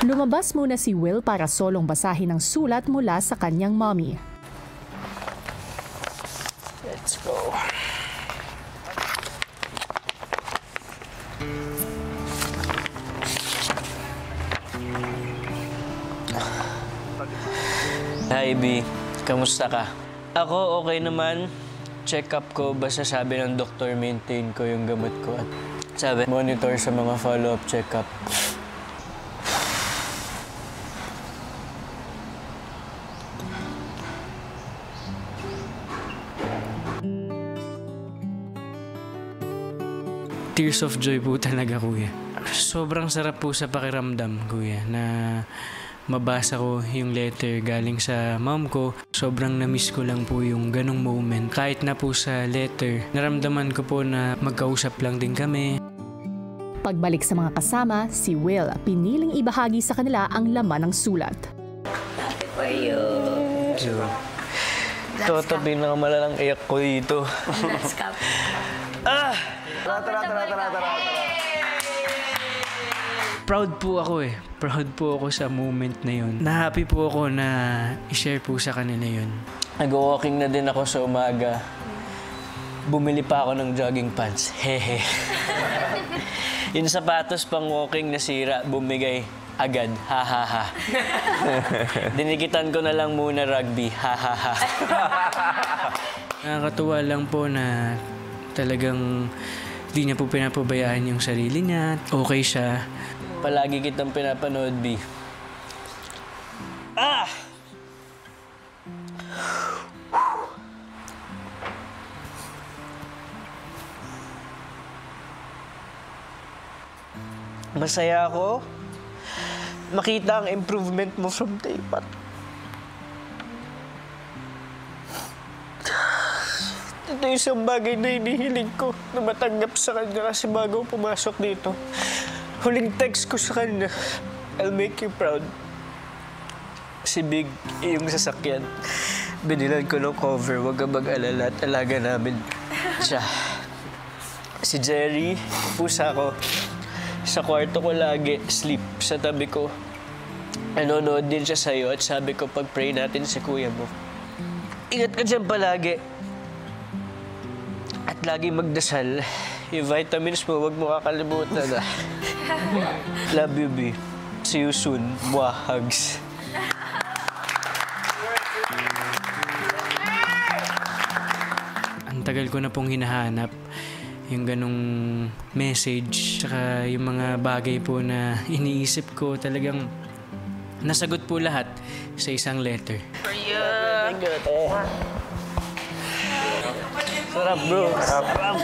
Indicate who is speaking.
Speaker 1: Lumabas muna si Will para solong basahin ang sulat mula sa kanyang mommy.
Speaker 2: Let's go. Hi, B. Kamusta ka? Ako, okay naman. Check-up ko, basta sabi ng doktor, maintain ko yung gamot ko. At sabi, monitor sa mga follow-up check-up. Tears of joy po talaga, kuya. Sobrang sarap po sa pakiramdam, kuya, na mabasa ko yung letter galing sa mom ko. Sobrang na-miss ko lang po yung ganong moment. Kahit na po sa letter, naramdaman ko po na magkausap lang din kami.
Speaker 1: Pagbalik sa mga kasama, si Will piniling ibahagi sa kanila ang laman ng sulat.
Speaker 3: Happy for you.
Speaker 2: Toto, pinakamalalang iyak ko dito.
Speaker 3: Last cup.
Speaker 2: Tara. Proud po ako eh. Proud po ako sa moment na yun. Na-happy po ako na i-share po sa kanila yun. Nag-walking na din ako sa umaga. Bumili pa ako ng jogging pants. Hehe. Yung sapatos pang walking nasira, bumigay agad. Ha ha ha. Dinikitan ko na lang muna rugby. Ha ha ha. Nakakatuwa lang po na talagang di niya po pinapabayaan yung sarili niya. Okay siya. Palagi kitang pinapanood, B. Masaya ako. Makita ang improvement mo from day one. Ito yung isang bagay na hinihiling ko na matanggap sa kanya kasi bago pumasok dito. Huling text ko sa kanya, I'll make you proud. Si Big, yung sasakyan. Binilan ko ng cover, wag kang mag-alala at alaga namin siya. Si Jerry, pusa ko. Sa kwarto ko lagi, sleep sa tabi ko. Nanonood din siya sa'yo at sabi ko, pag-pray natin si kuya mo. Ingat ka dyan palagi. At lagi magdasal. Yung vitamins mo, wag mo kakalimutan. Love you, B. See you soon. Mwah, hugs. Ang tagal ko na pong hinahanap yung ganong message. Tsaka yung mga bagay po na iniisip ko talagang nasagot po lahat sa isang letter. For you. Thank you, ate. Sarap, bro. Sarap.